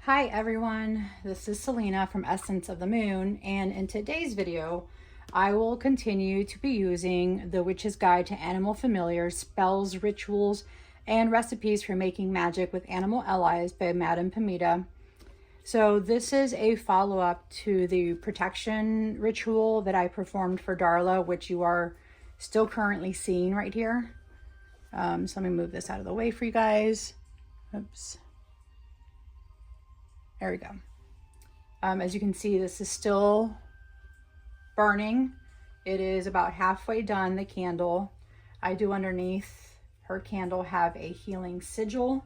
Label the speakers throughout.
Speaker 1: Hi everyone, this is Selena from Essence of the Moon, and in today's video I will continue to be using the Witch's Guide to Animal Familiars, Spells, Rituals, and Recipes for Making Magic with Animal Allies by Madame Pamita. So this is a follow-up to the protection ritual that I performed for Darla, which you are still currently seeing right here. So let me move this out of the way for you guys. Oops. There we go. As you can see, this is still burning. It is about halfway done, the candle. I do underneath her candle have a healing sigil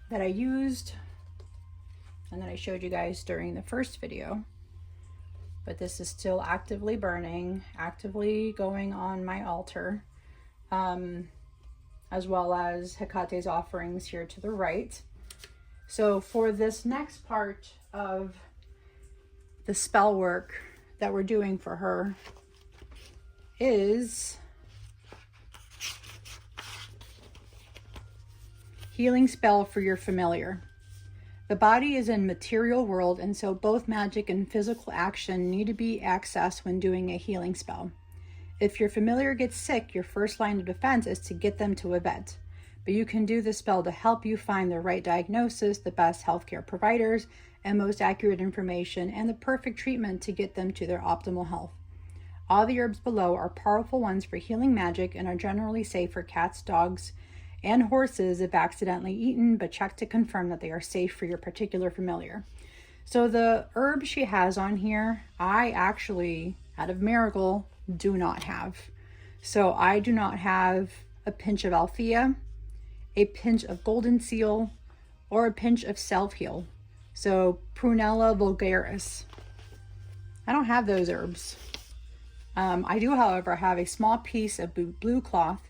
Speaker 1: that I used and that I showed you guys during the first video. But this is still actively burning, actively going on my altar, as well as Hecate's offerings here to the right. So for this next part of the spell work that we're doing for her is healing spell for your familiar. The body is in material world, and so both magic and physical action need to be accessed when doing a healing spell. If your familiar gets sick, your first line of defense is to get them to a vet. But you can do this spell to help you find the right diagnosis, the best healthcare providers, and most accurate information, and the perfect treatment to get them to their optimal health. All the herbs below are powerful ones for healing magic and are generally safe for cats, dogs, and horses if accidentally eaten, but check to confirm that they are safe for your particular familiar. So the herb she has on here, I actually, out of miracle, do not have. So I do not have a pinch of Althea, a pinch of golden seal, or a pinch of self-heal. So Prunella vulgaris. I don't have those herbs. I do, however, have a small piece of blue cloth,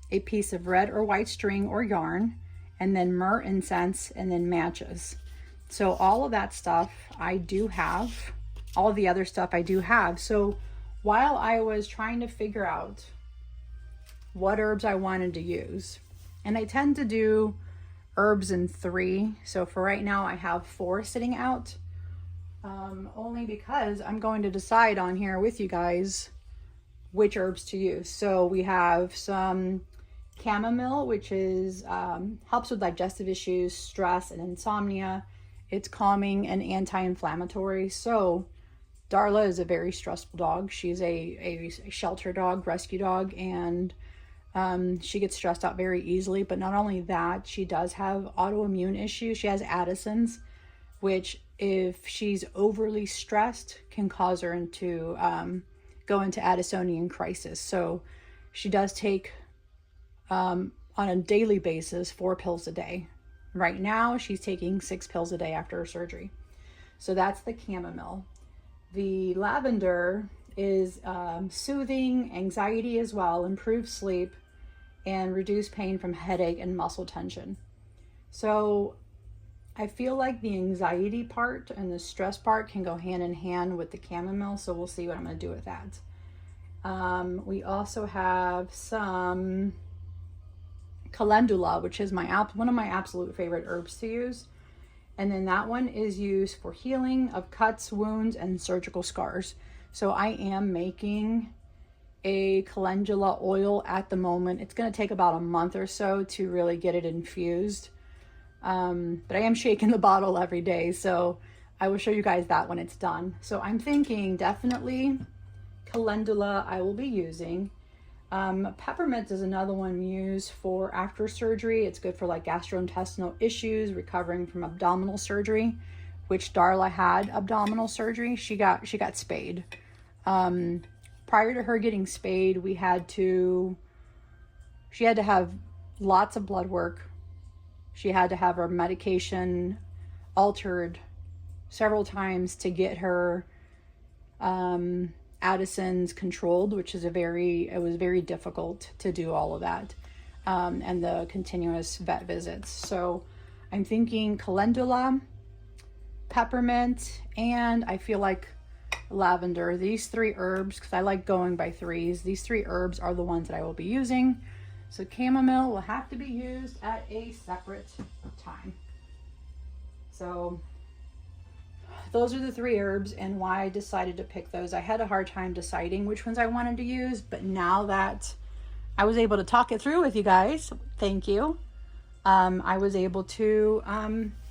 Speaker 1: a piece of red or white string or yarn, and then myrrh incense, and then matches. So all of that stuff I do have. All of the other stuff I do have. So while I was trying to figure out what herbs I wanted to use, and I tend to do herbs in 3. So for right now, I have 4 sitting out. Only because I'm going to decide on here with you guys which herbs to use. So we have some chamomile, which is helps with digestive issues, stress, and insomnia. It's calming and anti-inflammatory. So Darla is a very stressful dog. She's a shelter dog, rescue dog, and she gets stressed out very easily. But not only that, she does have autoimmune issues. She has Addison's, which if she's overly stressed can cause her into go into Addisonian crisis. So she does take on a daily basis 4 pills a day. Right now she's taking 6 pills a day after her surgery. So that's the chamomile. The lavender is soothing, anxiety as well, improves sleep, and reduce pain from headache and muscle tension. So I feel like the anxiety part and the stress part can go hand in hand with the chamomile, so we'll see what I'm going to do with that. We also have some calendula, which is one of my absolute favorite herbs to use. And then that one is used for healing of cuts, wounds, and surgical scars. So I am making a calendula oil at the moment. It's going to take about a month or so to really get it infused. But I am shaking the bottle every day, so I will show you guys that when it's done. So I'm thinking definitely calendula I will be using. Peppermint is another one used for after surgery. It's good for like gastrointestinal issues, recovering from abdominal surgery, which Darla had abdominal surgery. She got spayed. Prior to her getting spayed, she had to have lots of blood work. She had to have her medication altered several times to get her Addison's controlled, which is it was very difficult to do all of that, and the continuous vet visits. So I'm thinking calendula, peppermint, and I feel like lavender. These 3 herbs, because I like going by 3s, these 3 herbs are the ones that I will be using. So chamomile will have to be used at a separate time. So those are the 3 herbs and why I decided to pick those. I had a hard time deciding which ones I wanted to use, but now that I was able to talk it through with you guys, thank you. I was able to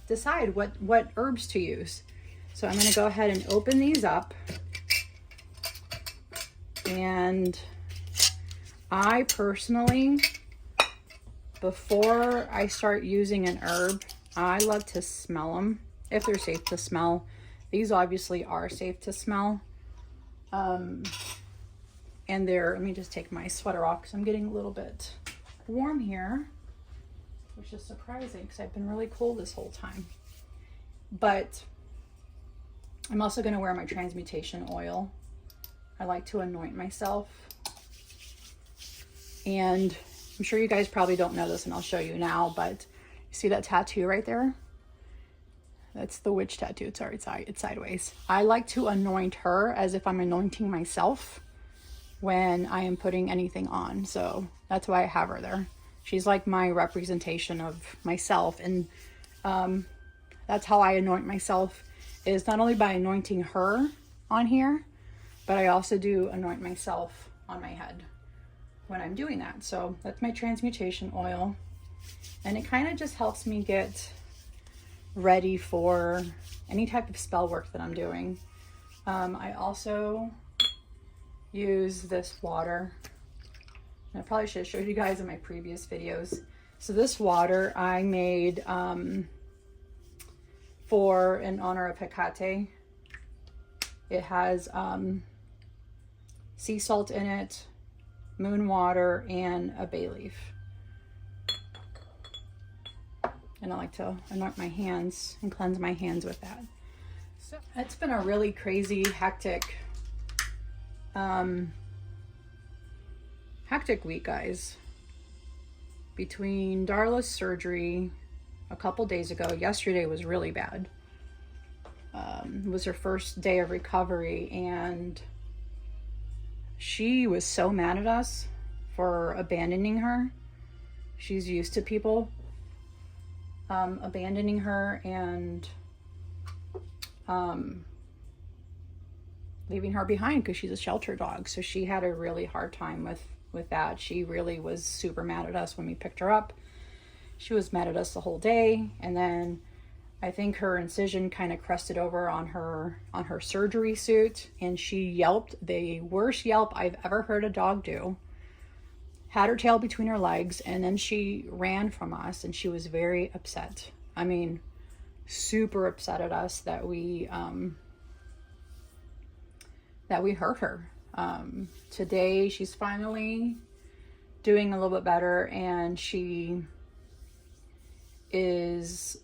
Speaker 1: decide what herbs to use. So I'm going to go ahead and open these up. And I personally, before I start using an herb, I love to smell them if they're safe to smell. These obviously are safe to smell. And let me just take my sweater off because I'm getting a little bit warm here, which is surprising because I've been really cold this whole time. But I'm also going to wear my transmutation oil. I like to anoint myself. And I'm sure you guys probably don't know this, and I'll show you now, but you see that tattoo right there? That's the witch tattoo. Sorry, it's sideways. I like to anoint her as if I'm anointing myself when I am putting anything on. So that's why I have her there. She's like my representation of myself. And that's how I anoint myself, is not only by anointing her on here, but I also do anoint myself on my head when I'm doing that. So that's my transmutation oil. And it kind of just helps me get ready for any type of spell work that I'm doing. I also use this water. And I probably should have showed you guys in my previous videos. So this water I made in honor of Hekate. It has sea salt in it, moon water, and a bay leaf. And I like to anoint my hands and cleanse my hands with that. So it's been a really crazy, hectic week, guys. Between Darla's surgery a couple days ago, yesterday was really bad. It was her first day of recovery, and she was so mad at us for abandoning her. She's used to people abandoning her and leaving her behind because she's a shelter dog. So she had a really hard time with that. She really was super mad at us when we picked her up. She was mad at us the whole day, and then I think her incision kind of crusted over on her surgery suit, and she yelped the worst yelp I've ever heard a dog do. Had her tail between her legs, and then she ran from us, and she was very upset. I mean, super upset at us that we hurt her. Today she's finally doing a little bit better, and she is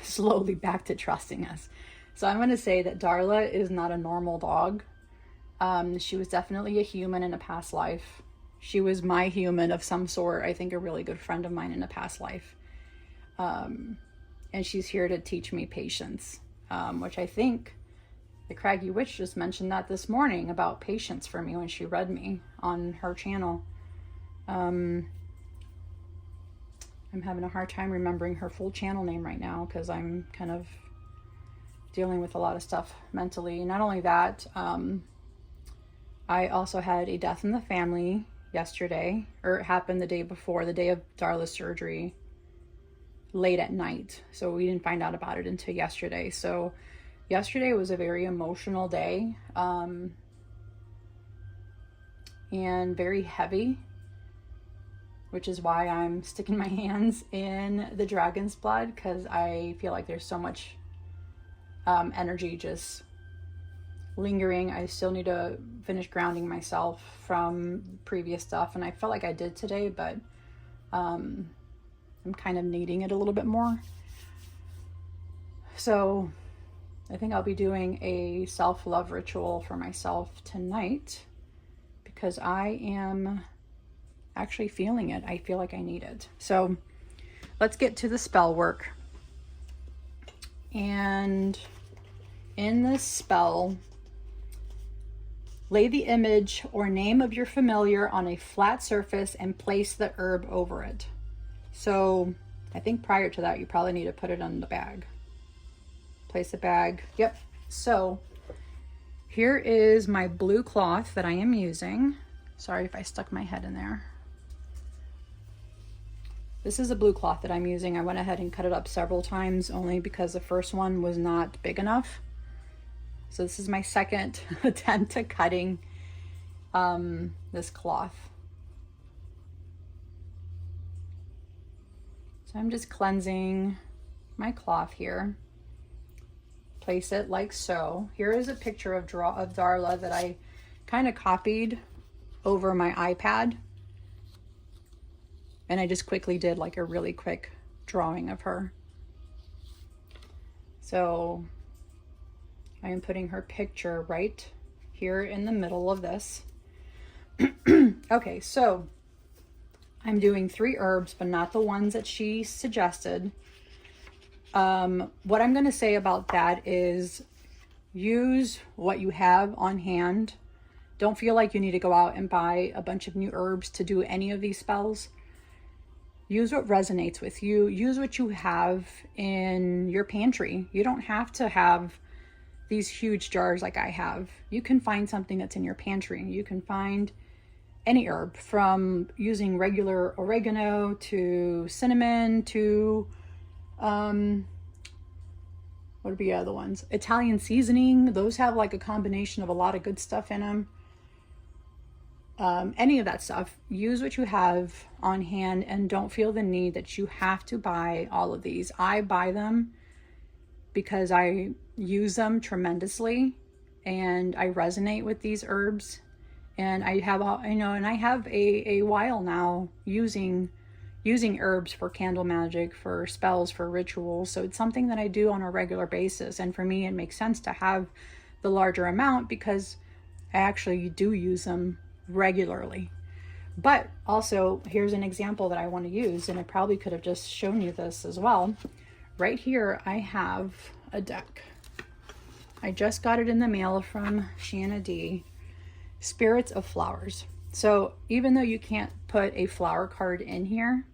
Speaker 1: slowly back to trusting us. So I'm going to say that Darla is not a normal dog. She was definitely a human in a past life. She was my human of some sort. I think a really good friend of mine in a past life. And she's here to teach me patience, which I think the Craggy Witch just mentioned that this morning about patience for me when she read me on her channel. I'm having a hard time remembering her full channel name right now because I'm kind of dealing with a lot of stuff mentally. Not only that, I also had a death in the family yesterday, or it happened the day before, the day of Darla's surgery, late at night. So we didn't find out about it until yesterday. So yesterday was a very emotional day, and very heavy, which is why I'm sticking my hands in the dragon's blood, because I feel like there's so much energy just lingering. I still need to finish grounding myself from previous stuff, and I felt like I did today, but I'm kind of needing it a little bit more. So I think I'll be doing a self-love ritual for myself tonight because I am actually feeling it. I feel like I need it. So let's get to the spell work. And in this spell, lay the image or name of your familiar on a flat surface and place the herb over it. So I think prior to that, you probably need to put it in the bag. place a bag. Yep. So here is my blue cloth that I am using. Sorry if I stuck my head in there. This is a blue cloth that I'm using. I went ahead and cut it up several times only because the first one was not big enough. So this is my second attempt at cutting this cloth. So I'm just cleansing my cloth here. Place it like so. Here is a picture of Darla that I kind of copied over my iPad. And I just quickly did like a really quick drawing of her. So I am putting her picture right here in the middle of this. Okay, so I'm doing 3 herbs, but not the ones that she suggested. What I'm going to say about that is use what you have on hand. Don't feel like you need to go out and buy a bunch of new herbs to do any of these spells. Use what resonates with you. Use what you have in your pantry. You don't have to have these huge jars like I have. You can find something that's in your pantry. You can find any herb, from using regular oregano to cinnamon to what would be the other ones? Italian seasoning. Those have like a combination of a lot of good stuff in them. Any of that stuff. Use what you have on hand and don't feel the need that you have to buy all of these. I buy them because I use them tremendously and I resonate with these herbs. And I have, and I have a while now using herbs for candle magic, for spells, for rituals. So it's something that I do on a regular basis. And for me, it makes sense to have the larger amount because I actually do use them regularly. But also, here's an example that I want to use, and I probably could have just shown you this as well. Right here, I have a deck. I just got it in the mail from Shanna D. Spirits of Flowers. So even though you can't put a flower card in here,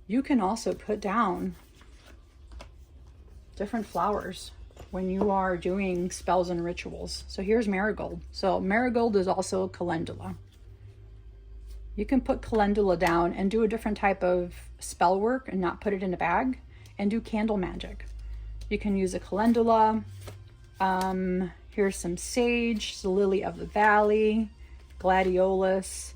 Speaker 1: you can also put down different flowers when you are doing spells and rituals. So here's marigold. So marigold is also a calendula. You can put calendula down and do a different type of spell work and not put it in a bag and do candle magic. You can use a calendula. Here's some sage, the lily of the valley, gladiolus,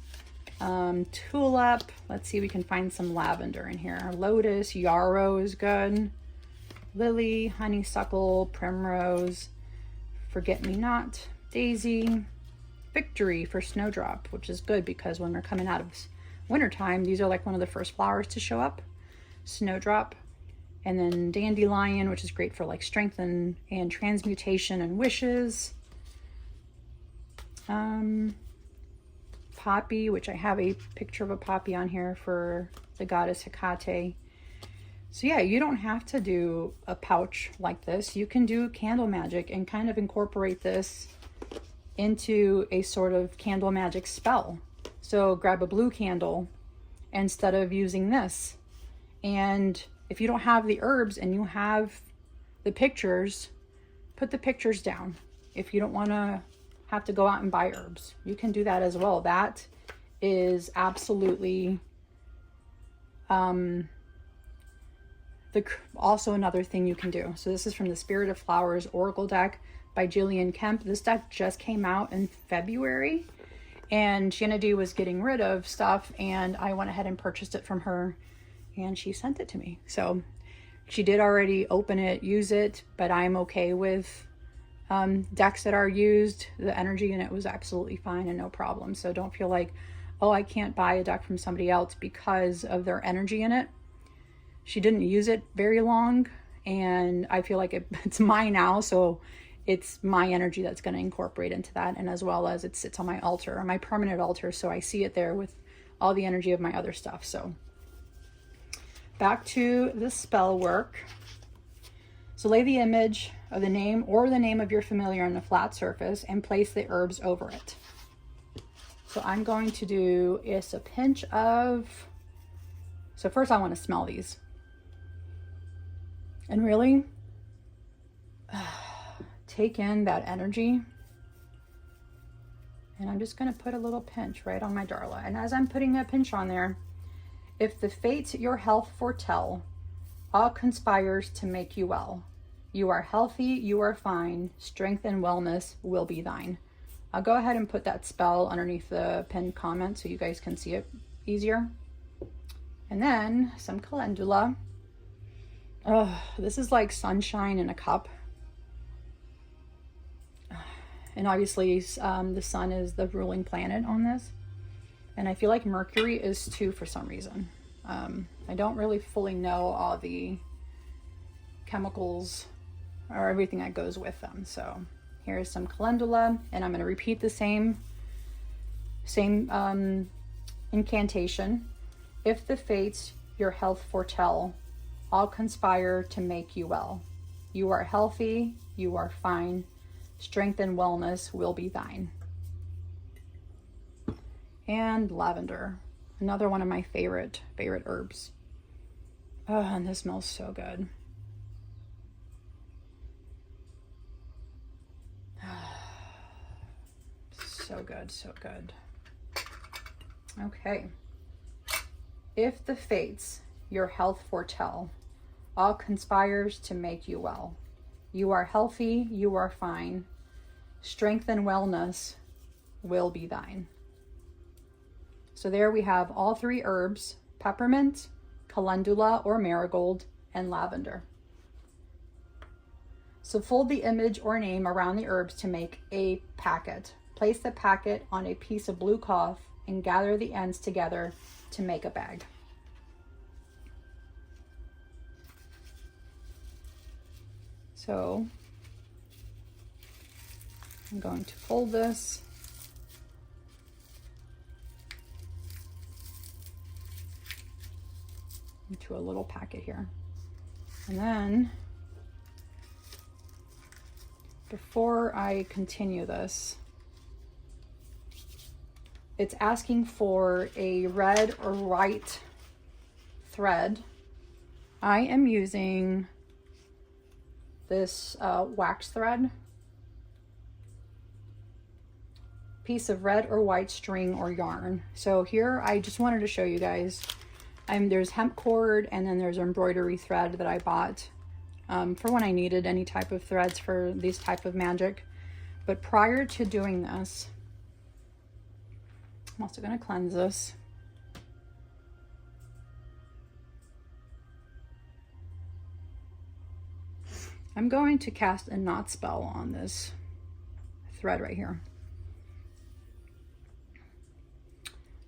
Speaker 1: tulip. Let's see if we can find some lavender in here. Lotus, yarrow is good. Lily, honeysuckle, primrose, forget-me-not, daisy, victory for snowdrop, which is good because when we're coming out of wintertime, these are like one of the first flowers to show up. Snowdrop. And then dandelion, which is great for like strength and transmutation and wishes. Poppy, which I have a picture of a poppy on here for the goddess Hekate. So yeah, you don't have to do a pouch like this. You can do candle magic and kind of incorporate this into a sort of candle magic spell. So grab a blue candle instead of using this. And if you don't have the herbs and you have the pictures, put the pictures down. If you don't want to have to go out and buy herbs, you can do that as well. That is absolutely also another thing you can do. So this is from the Spirit of Flowers Oracle deck by Jillian Kemp. This deck just came out in February, and Shanna D was getting rid of stuff, and I went ahead and purchased it from her, and she sent it to me. So she did already open it, use it, but I'm okay with decks that are used. The energy in it was absolutely fine and no problem. So don't feel like, oh, I can't buy a deck from somebody else because of their energy in it. She didn't use it very long, and I feel like it's mine now, so it's my energy that's going to incorporate into that, and as well as it sits on my altar, on my permanent altar, so I see it there with all the energy of my other stuff. So back to the spell work. So lay the image of the name or the name of your familiar on a flat surface and place the herbs over it. So I'm going to do is a pinch of, so first I want to smell these. And really, take in that energy. And I'm just going to put a little pinch right on my Darla. And as I'm putting a pinch on there, if the fates your health foretell, all conspires to make you well. You are healthy, you are fine, strength and wellness will be thine. I'll go ahead and put that spell underneath the pinned comment so you guys can see it easier. And then some calendula. Oh, this is like sunshine in a cup. And obviously the sun is the ruling planet on this. And I feel like Mercury is too for some reason. I don't really fully know all the chemicals or everything that goes with them. So here's some calendula, and I'm going to repeat the same incantation. If the fates your health foretell, all conspire to make you well. You are healthy, you are fine, strength and wellness will be thine. And lavender, another one of my favorite herbs. Oh, and this smells so good. So good, so good. Okay. If the fates your health foretell, all conspires to make you well. You are healthy, you are fine. Strength and wellness will be thine. So there we have all three herbs: peppermint, calendula or marigold, and lavender. So fold the image or name around the herbs to make a packet. Place the packet on a piece of blue cloth and gather the ends together to make a bag. So I'm going to fold this. Into a little packet here. And then before I continue this, it's asking for a red or white thread. I am using this wax thread, piece of red or white string or yarn. So here I just wanted to show you guys, there's hemp cord, and then there's embroidery thread that I bought for when I needed any type of threads for these type of magic. But prior to doing this, I'm also going to cleanse this. I'm going to cast a knot spell on this thread right here.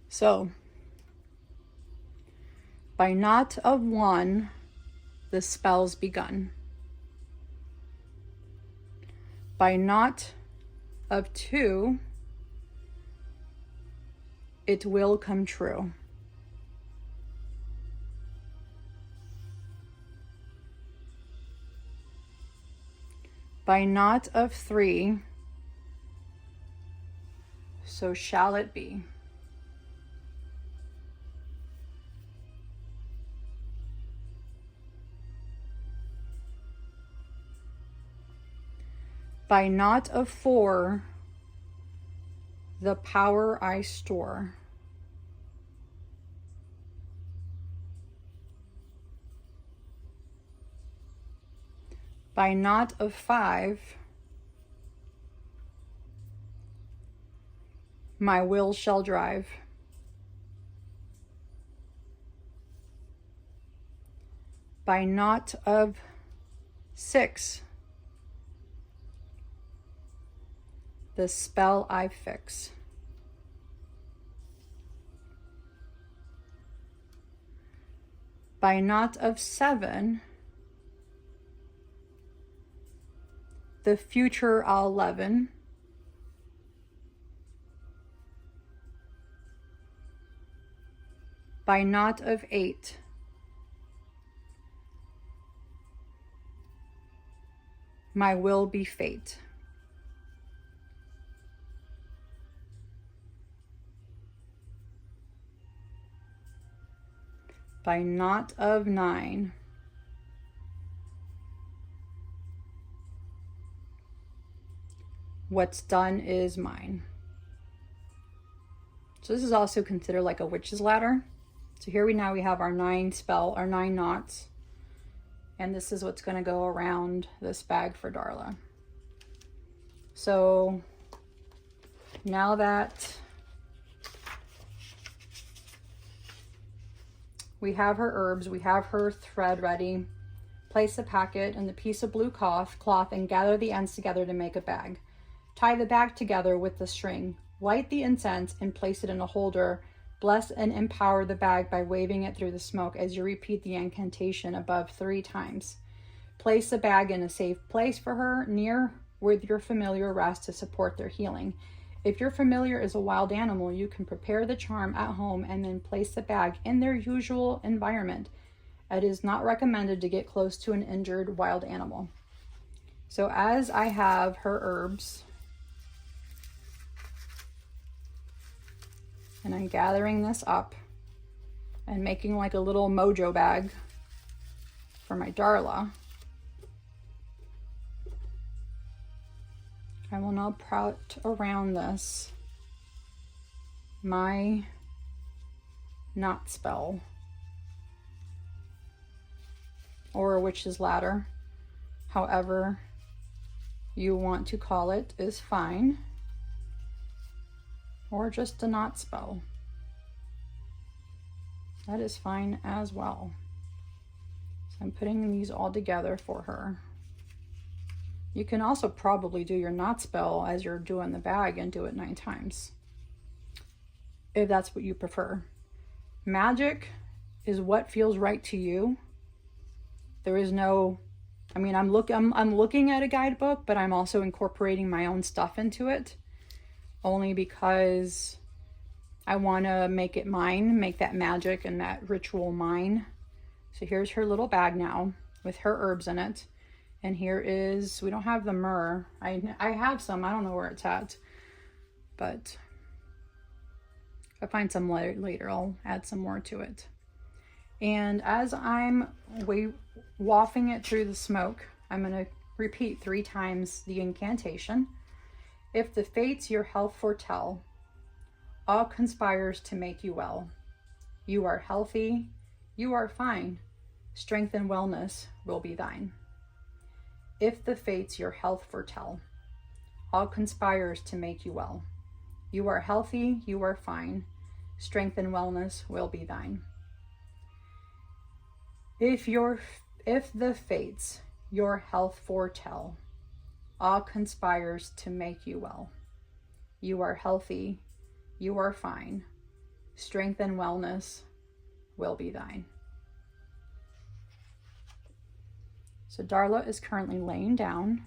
Speaker 1: So, by knot of one, the spell's begun. By knot of two, it will come true. By knot of three, so shall it be. By knot of four, the power I store. By knot of five, my will shall drive. By knot of six, the spell I fix. By knot of seven, the future I'll leaven. By knot of eight, my will be fate. By knot of nine, What's done is mine. So this is also considered like a witch's ladder. So here we have our 9 knots. And this is what's going to go around this bag for Darla. So now that we have her herbs, we have her thread ready, place the packet in the piece of blue cloth and gather the ends together to make a bag. Tie the bag together with the string. Light the incense and place it in a holder. Bless and empower the bag by waving it through the smoke as you repeat the incantation above 3 times. Place the bag in a safe place for her, near where your familiar rests to support their healing. If your familiar is a wild animal, you can prepare the charm at home and then place the bag in their usual environment. It is not recommended to get close to an injured wild animal. So as I have her herbs, and I'm gathering this up and making like a little mojo bag for my Darla, I will now put around this my knot spell, or a witch's ladder, however you want to call it is fine, or just a knot spell. That is fine as well. So I'm putting these all together for her. You can also probably do your knot spell as you're doing the bag and do it 9 times, if that's what you prefer. Magic is what feels right to you. There is no, I mean, I'm looking at a guidebook, but I'm also incorporating my own stuff into it, only because I want to make it mine, make that magic and that ritual mine. So here's her little bag now with her herbs in it. And here is, we don't have the myrrh. I have some, I don't know where it's at, but if I find some later, I'll add some more to it. And as I'm wafting it through the smoke, I'm going to repeat 3 times the incantation. If the fates your health foretell, all conspires to make you well. You are healthy, you are fine. Strength and wellness will be thine. If the fates your health foretell, all conspires to make you well. You are healthy, you are fine. Strength and wellness will be thine. If the fates your health foretell, all conspires to make you well. You are healthy, you are fine. Strength and wellness will be thine. So Darla is currently laying down,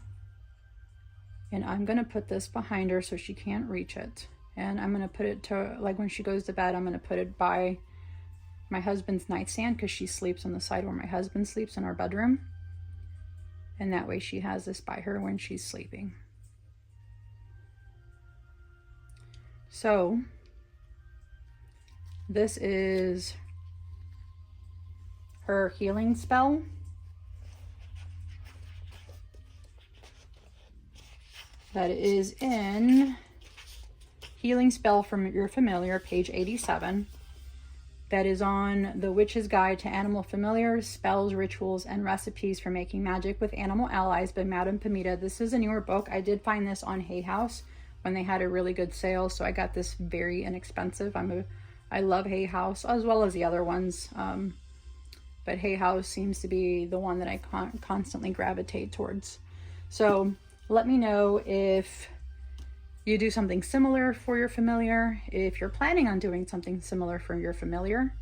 Speaker 1: and I'm going to put this behind her so she can't reach it. And I'm going to put it to, like when she goes to bed, I'm going to put it by my husband's nightstand, because she sleeps on the side where my husband sleeps in our bedroom. And that way she has this by her when she's sleeping. So this is her healing spell. That is in Healing Spell from Your Familiar, page 87. That is on The Witch's Guide to Animal Familiars, Spells, Rituals, and Recipes for Making Magic with Animal Allies by Madame Pamita. This is a newer book. I did find this on Hay House when they had a really good sale, so I got this very inexpensive. I love Hay House as well as the other ones, but Hay House seems to be the one that I constantly gravitate towards. So let me know if you do something similar for your familiar. If you're planning on doing something similar for your familiar,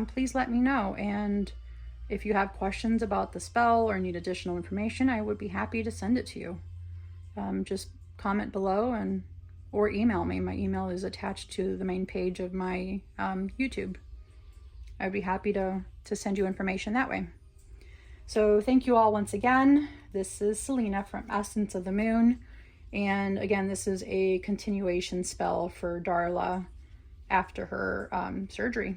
Speaker 1: please let me know. And if you have questions about the spell or need additional information, I would be happy to send it to you. Just comment below or email me. My email is attached to the main page of my YouTube. I'd be happy to send you information that way. So thank you all once again. This is Selena from Essence of the Moon. And again, this is a continuation spell for Darla after her surgery.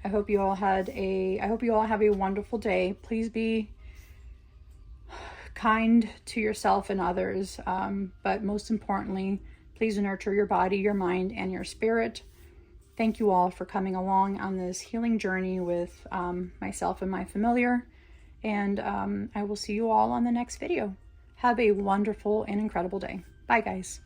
Speaker 1: I hope you all have a wonderful day. Please be kind to yourself and others, but most importantly, please nurture your body, your mind, and your spirit. Thank you all for coming along on this healing journey with myself and my familiar, and I will see you all on the next video. Have a wonderful and incredible day. Bye, guys.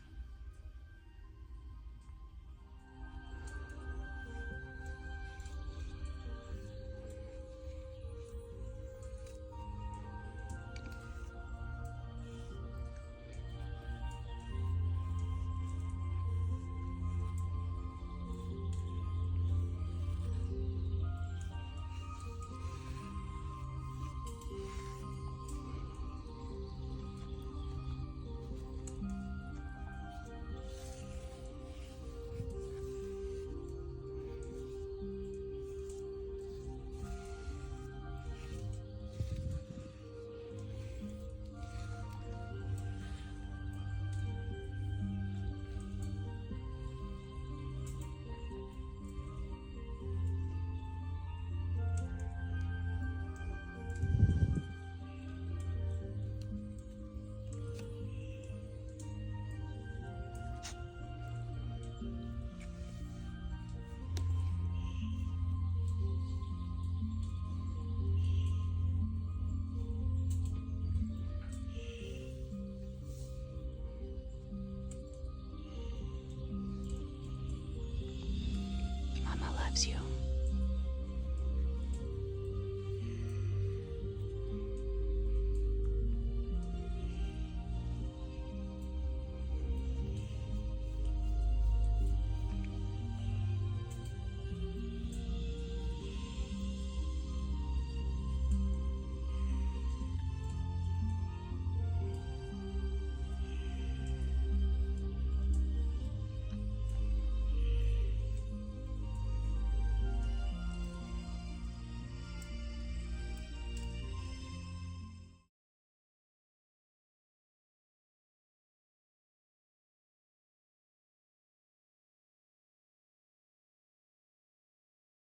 Speaker 1: Mama loves you.